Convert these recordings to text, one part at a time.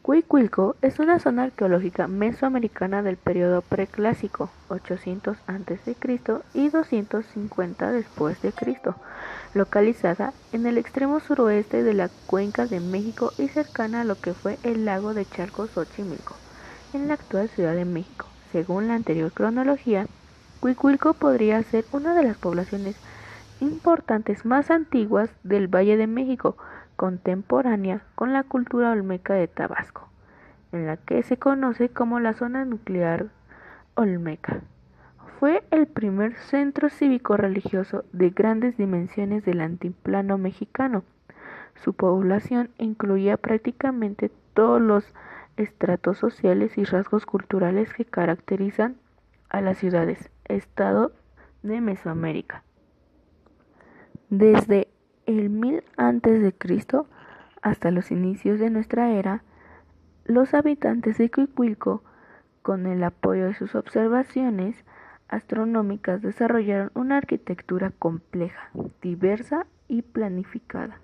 Cuicuilco es una zona arqueológica mesoamericana del período preclásico, 800 a.C. y 250 después de Cristo, localizada en el extremo suroeste de la Cuenca de México y cercana a lo que fue el lago de Chalco-Xochimilco, en la actual Ciudad de México. Según la anterior cronología, Cuicuilco podría ser una de las poblaciones importantes más antiguas del Valle de México, contemporánea con la cultura olmeca de Tabasco, en la que se conoce como la zona nuclear olmeca. Fue el primer centro cívico-religioso de grandes dimensiones del altiplano mexicano. Su población incluía prácticamente todos los estratos sociales y rasgos culturales que caracterizan a las ciudades-estado de Mesoamérica. Desde el 1000 a.C. hasta los inicios de nuestra era, los habitantes de Cuicuilco, con el apoyo de sus observaciones astronómicas, desarrollaron una arquitectura compleja, diversa y planificada.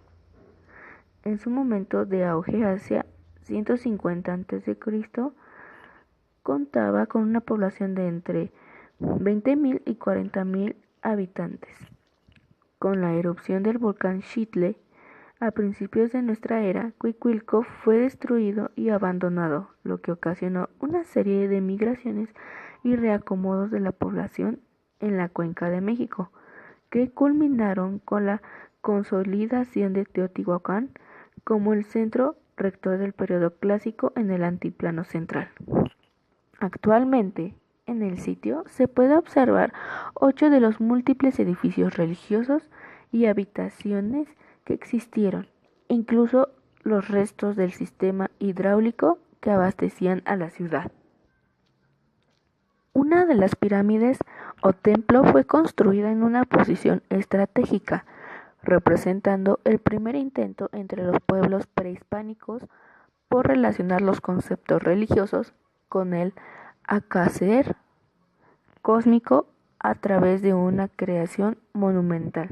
En su momento de auge hacia 150 a.C., contaba con una población de entre 20.000 y 40.000 habitantes. Con la erupción del volcán Xitle, a principios de nuestra era, Cuicuilco fue destruido y abandonado, lo que ocasionó una serie de migraciones y reacomodos de la población en la Cuenca de México, que culminaron con la consolidación de Teotihuacán como el centro rector del periodo clásico en el altiplano central. Actualmente, en el sitio se puede observar 8 de los múltiples edificios religiosos y habitaciones que existieron, incluso los restos del sistema hidráulico que abastecían a la ciudad. Una de las pirámides o templo fue construida en una posición estratégica, representando el primer intento entre los pueblos prehispánicos por relacionar los conceptos religiosos con el acacer cósmico a través de una creación monumental.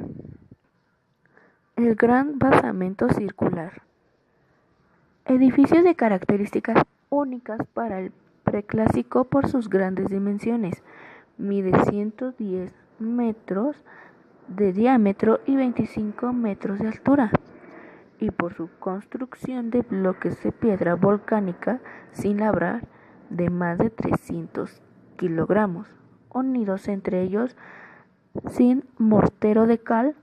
El gran basamento circular. Edificio de características únicas para el preclásico por sus grandes dimensiones. Mide 110 metros de diámetro y 25 metros de altura, y por su construcción de bloques de piedra volcánica sin labrar de más de 300 kilogramos, unidos entre ellos sin mortero de cal,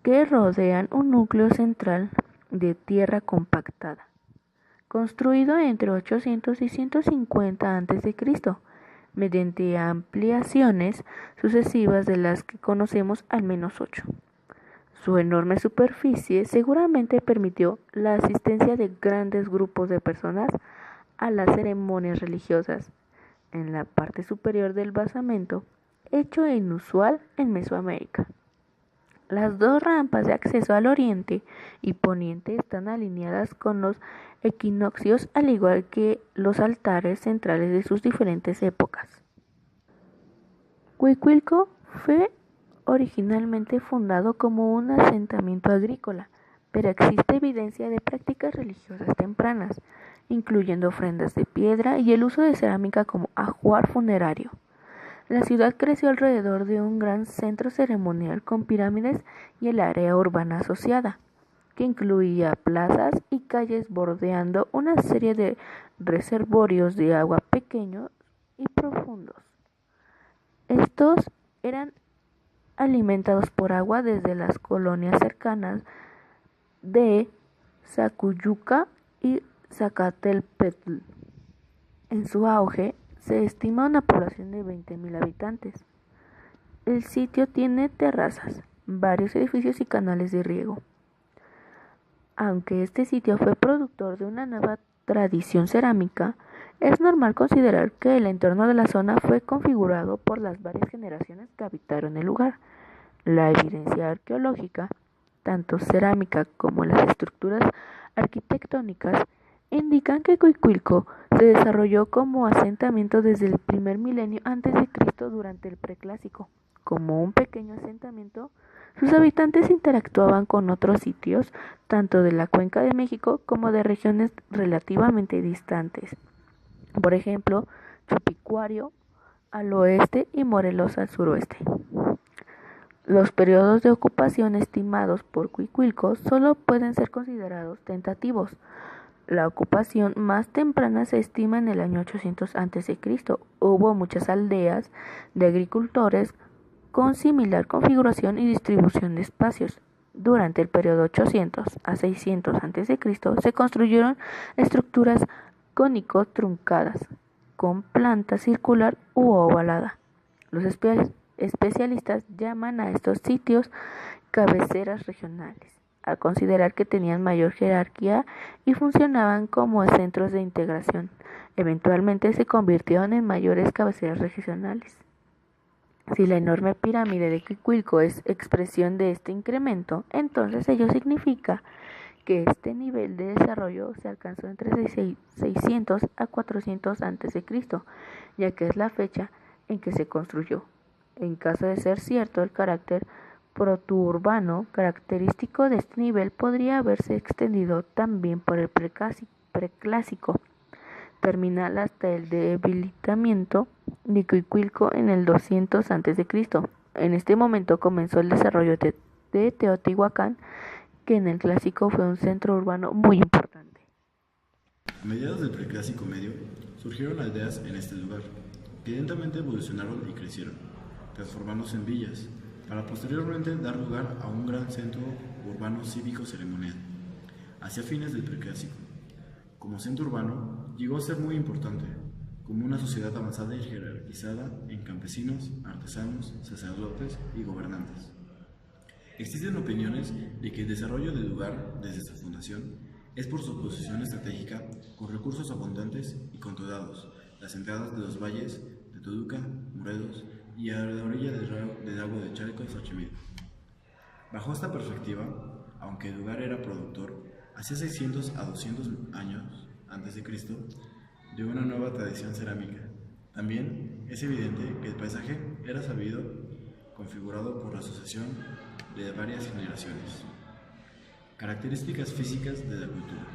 que rodean un núcleo central de tierra compactada, construido entre 800 y 150 a.C., mediante ampliaciones sucesivas de las que conocemos al menos 8. Su enorme superficie seguramente permitió la asistencia de grandes grupos de personas a las ceremonias religiosas. En la parte superior del basamento, hecho inusual en Mesoamérica. Las dos rampas de acceso al oriente y poniente están alineadas con los equinoccios, al igual que los altares centrales de sus diferentes épocas. Cuicuilco fue originalmente fundado como un asentamiento agrícola, pero existe evidencia de prácticas religiosas tempranas, incluyendo ofrendas de piedra y el uso de cerámica como ajuar funerario. La ciudad creció alrededor de un gran centro ceremonial con pirámides y el área urbana asociada, que incluía plazas y calles bordeando una serie de reservorios de agua pequeños y profundos. Estos eran alimentados por agua desde las colonias cercanas de Zacuyuca y Zacatelpetl. En su auge, se estima una población de 20.000 habitantes. El sitio tiene terrazas, varios edificios y canales de riego. Aunque este sitio fue productor de una nueva tradición cerámica, es normal considerar que el entorno de la zona fue configurado por las varias generaciones que habitaron el lugar. La evidencia arqueológica, tanto cerámica como las estructuras arquitectónicas, indican que Cuicuilco se desarrolló como asentamiento desde el primer milenio antes de Cristo durante el Preclásico, Como un pequeño asentamiento, sus habitantes interactuaban con otros sitios, tanto de la Cuenca de México como de regiones relativamente distantes. Por ejemplo, Chupicuario al oeste y Morelos al suroeste. Los periodos de ocupación estimados por Cuicuilco solo pueden ser considerados tentativos. La ocupación más temprana se estima en el año 800 a.C. Hubo muchas aldeas de agricultores con similar configuración y distribución de espacios. Durante el periodo 800 a 600 a.C. se construyeron estructuras cónico-truncadas, con planta circular u ovalada. Los especialistas llaman a estos sitios cabeceras regionales, al considerar que tenían mayor jerarquía y funcionaban como centros de integración. Eventualmente se convirtieron en mayores cabeceras regionales. Si la enorme pirámide de Cuicuilco es expresión de este incremento, entonces ello significa que este nivel de desarrollo se alcanzó entre 600 a 400 a.C., ya que es la fecha en que se construyó. En caso de ser cierto el carácter proturbano característico de este nivel, podría haberse extendido también por el preclásico terminal hasta el debilitamiento de Cuicuilco en el 200 a.C. En este momento comenzó el desarrollo de Teotihuacán, que en el clásico fue un centro urbano muy importante. A mediados del Preclásico medio surgieron aldeas en este lugar, que lentamente evolucionaron y crecieron, transformándose en villas, para posteriormente dar lugar a un gran centro urbano cívico ceremonial, hacia fines del Preclásico. Como centro urbano, llegó a ser muy importante, como una sociedad avanzada y jerarquizada en campesinos, artesanos, sacerdotes y gobernantes. Existen opiniones de que el desarrollo del lugar desde su fundación es por su posición estratégica, con recursos abundantes y controlados, las entradas de los valles de Toluca, Morelos y a la orilla del lago de Chalco y Xochimilco. Bajo esta perspectiva, aunque el lugar era productor, hacia 600 a 200 años antes de Cristo, de una nueva tradición cerámica. También es evidente que el paisaje era sabido, configurado por la asociación de varias generaciones. Características físicas de la cultura.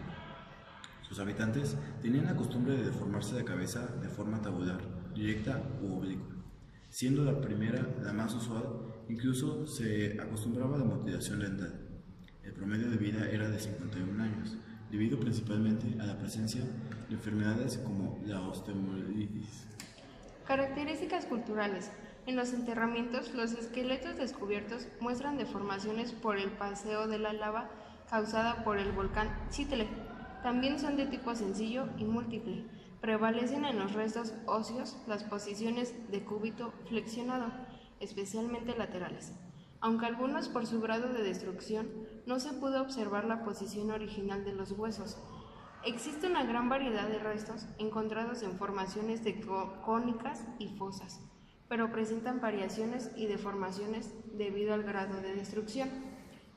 Sus habitantes tenían la costumbre de deformarse la cabeza de forma tabular, directa u oblicua. Siendo la primera la más usual, incluso se acostumbraba a la mutilación dental. El promedio de vida era de 51 años, debido principalmente a la presencia de enfermedades como la osteomolitis. Características culturales. En los enterramientos, los esqueletos descubiertos muestran deformaciones por el paseo de la lava causada por el volcán Chitle. También son de tipo sencillo y múltiple. Prevalecen en los restos óseos las posiciones de cúbito flexionado, especialmente laterales. Aunque algunos por su grado de destrucción no se pudo observar la posición original de los huesos. Existe una gran variedad de restos encontrados en formaciones de cónicas y fosas, pero presentan variaciones y deformaciones debido al grado de destrucción.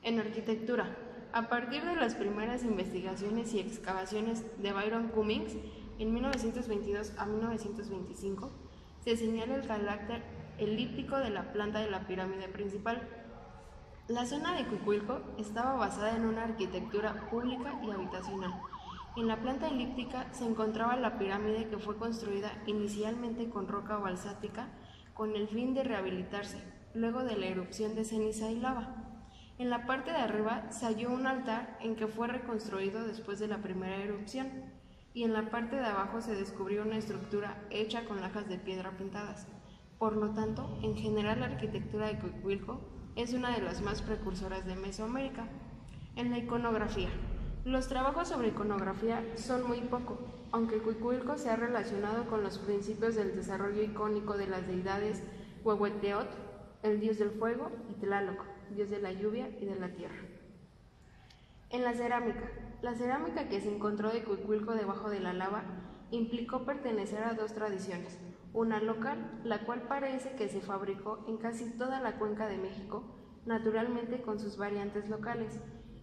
En arquitectura, a partir de las primeras investigaciones y excavaciones de Byron Cummings en 1922 a 1925, se señala el carácter elíptico de la planta de la pirámide principal. La zona de Cuicuilco estaba basada en una arquitectura pública y habitacional. En la planta elíptica se encontraba la pirámide, que fue construida inicialmente con roca basaltica con el fin de rehabilitarse, luego de la erupción de ceniza y lava. En la parte de arriba se halló un altar en que fue reconstruido después de la primera erupción, y en la parte de abajo se descubrió una estructura hecha con lajas de piedra pintadas. Por lo tanto, en general la arquitectura de Cuicuilco es una de las más precursoras de Mesoamérica. En la iconografía. Los trabajos sobre iconografía son muy poco, aunque Cuicuilco se ha relacionado con los principios del desarrollo icónico de las deidades Huehueteotl, el dios del fuego, y Tlaloc, dios de la lluvia y de la tierra. En la cerámica que se encontró de Cuicuilco debajo de la lava implicó pertenecer a dos tradiciones, una local, la cual parece que se fabricó en casi toda la Cuenca de México, naturalmente con sus variantes locales,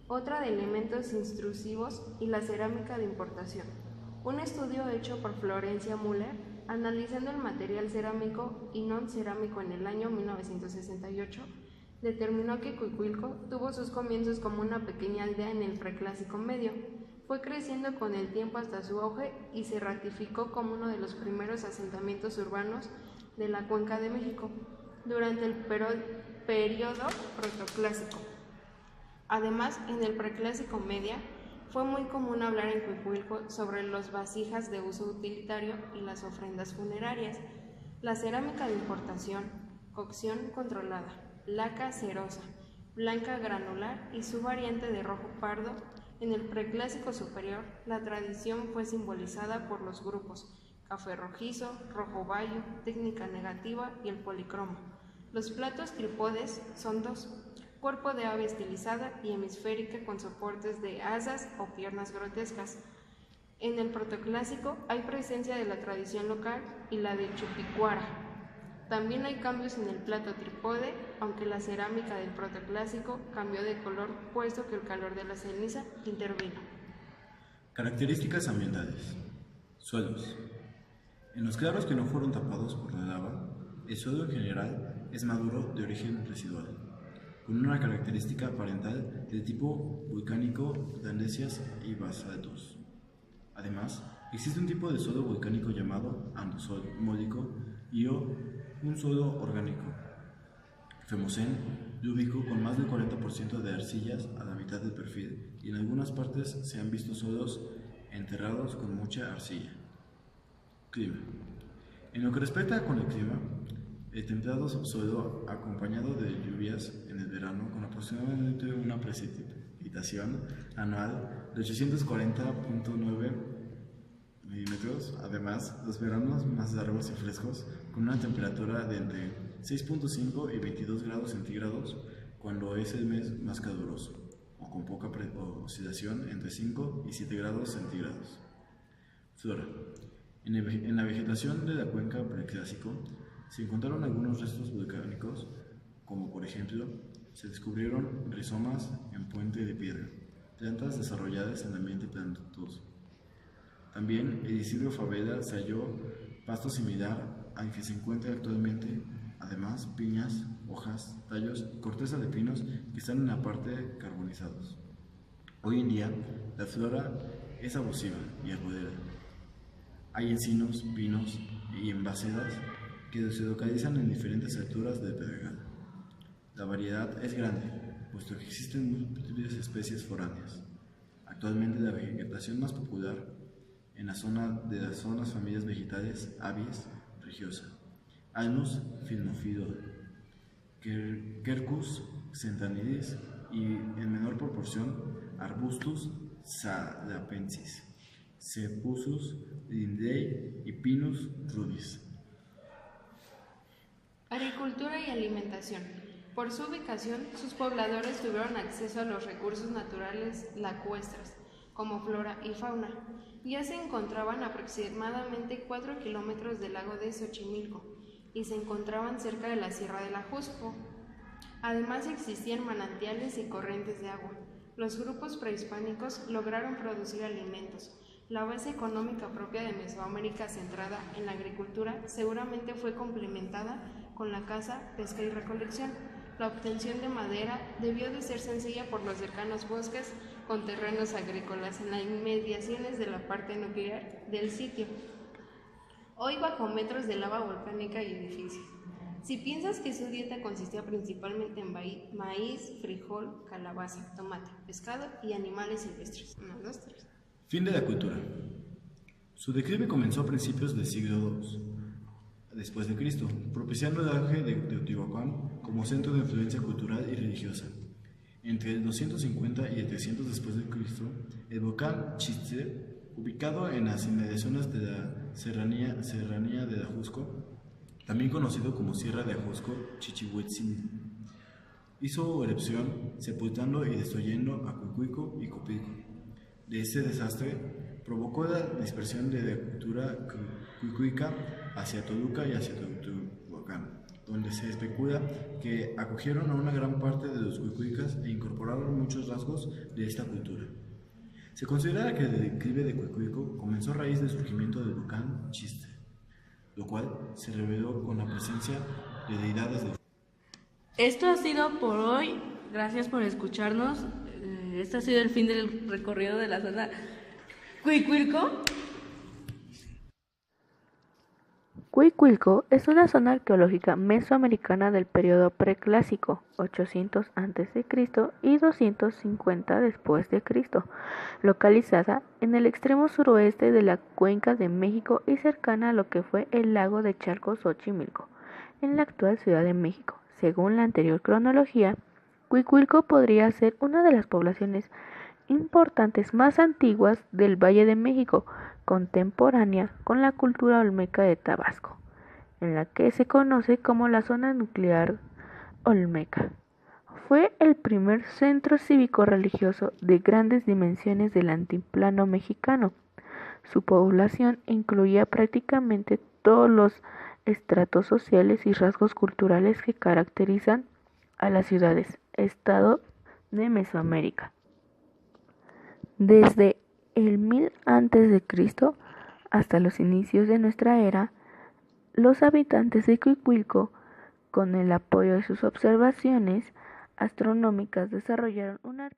otra de elementos intrusivos, y la cerámica de importación. Un estudio hecho por Florencia Müller analizando el material cerámico y non cerámico en el año 1968, determinó que Cuicuilco tuvo sus comienzos como una pequeña aldea en el Preclásico Medio. Fue creciendo con el tiempo hasta su auge y se ratificó como uno de los primeros asentamientos urbanos de la Cuenca de México durante el periodo protoclásico. Además, en el Preclásico Media fue muy común hablar en Cuicuilco sobre las vasijas de uso utilitario y las ofrendas funerarias, la cerámica de importación, cocción controlada, laca cerosa, blanca granular y su variante de rojo pardo. En el Preclásico Superior, la tradición fue simbolizada por los grupos café rojizo, rojo bayo, técnica negativa y el policromo. Los platos trípodes son dos: cuerpo de ave estilizada y hemisférica con soportes de asas o piernas grotescas. En el protoclásico hay presencia de la tradición local y la de Chupicuara. También hay cambios en el plato trípode, aunque la cerámica del protoclásico cambió de color puesto que el calor de la ceniza intervino. Características ambientales. Suelos. En los claros que no fueron tapados por la lava, el suelo en general es maduro de origen residual, con una característica parental de tipo volcánico de andesias y basaltos. Además, existe un tipo de suelo volcánico llamado andosólico y un suelo orgánico, Femocén, lúbico, con más del 40% de arcillas a la mitad del perfil, y en algunas partes se han visto suelos enterrados con mucha arcilla. Clima. En lo que respecta con el clima, el templado subsuelo, acompañado de lluvias en el verano, con aproximadamente una precipitación anual de 840.9 milímetros. Además, los veranos más largos y frescos, con una temperatura de entre 6.5 y 22 grados centígrados cuando es el mes más caluroso, o con poca oscilación entre 5 y 7 grados centígrados. Flora. En la vegetación de la cuenca preclásico se encontraron algunos restos volcánicos, como por ejemplo, se descubrieron rizomas en puente de piedra, plantas desarrolladas en ambiente plantoso. También en Isidro Fabela se halló pasto similar al que se encuentra actualmente, además piñas, hojas, tallos y corteza de pinos que están en la parte carbonizados. Hoy en día, la flora es abusiva y arbolera. Hay encinos, pinos y embacedas que se localizan en diferentes alturas del Pedregal. La variedad es grande, puesto que existen múltiples especies foráneas. Actualmente la vegetación más popular en la zona de las familias vegetales Abies religiosa, Alnus filophylla, Quercus centennialis y en menor proporción Arbustus salapensis, Cephusus lindley y Pinus rudis. Agricultura y alimentación. Por su ubicación, sus pobladores tuvieron acceso a los recursos naturales lacustres, como flora y fauna. Ya se encontraban aproximadamente 4 kilómetros del lago de Xochimilco y se encontraban cerca de la Sierra del Ajusco. Además existían manantiales y corrientes de agua. Los grupos prehispánicos lograron producir alimentos. La base económica propia de Mesoamérica, centrada en la agricultura, seguramente fue complementada con la caza, pesca y recolección. La obtención de madera debió de ser sencilla por los cercanos bosques con terrenos agrícolas en las inmediaciones de la parte nuclear del sitio. Hoy bajo metros de lava volcánica y edificios. Si piensas que su dieta consistía principalmente en maíz, frijol, calabaza, tomate, pescado y animales silvestres. 1, 2, 3. Fin de la cultura. Su declive comenzó a principios del siglo II después de Cristo, propiciando el auge de Teotihuacán como centro de influencia cultural y religiosa. Entre el 250 y el 300 después de Cristo, el volcán Chichén, ubicado en las inmediaciones de la serranía de Ajusco, también conocido como Sierra de Ajusco, Chichihuitzin, hizo erupción, sepultando y destruyendo a Cuicuilco y Copilco. De este desastre provocó la dispersión de la cultura cuicuica hacia Toluca y hacia Teotihuacán, donde se especula que acogieron a una gran parte de los cuicuicas e incorporaron muchos rasgos de esta cultura. Se considera que el declive de Cuicuilco comenzó a raíz del surgimiento del volcán Chichén. lo cual se reveló con la presencia de deidades de... Esto ha sido por hoy. Gracias por escucharnos. Este ha sido el fin del recorrido de la zona Cuicuilco. Cuicuilco es una zona arqueológica mesoamericana del periodo preclásico, 800 a.C. y 250 después de Cristo, localizada en el extremo suroeste de la Cuenca de México y cercana a lo que fue el lago de Charco-Xochimilco, en la actual Ciudad de México. Según la anterior cronología, Cuicuilco podría ser una de las poblaciones importantes más antiguas del Valle de México, contemporánea con la cultura olmeca de Tabasco, en la que se conoce como la zona nuclear olmeca. Fue el primer centro cívico-religioso de grandes dimensiones del altiplano mexicano. Su población incluía prácticamente todos los estratos sociales y rasgos culturales que caracterizan a las ciudades-estado de Mesoamérica. Desde el 1000 a.C. hasta los inicios de nuestra era, los habitantes de Cuicuilco, con el apoyo de sus observaciones astronómicas, desarrollaron una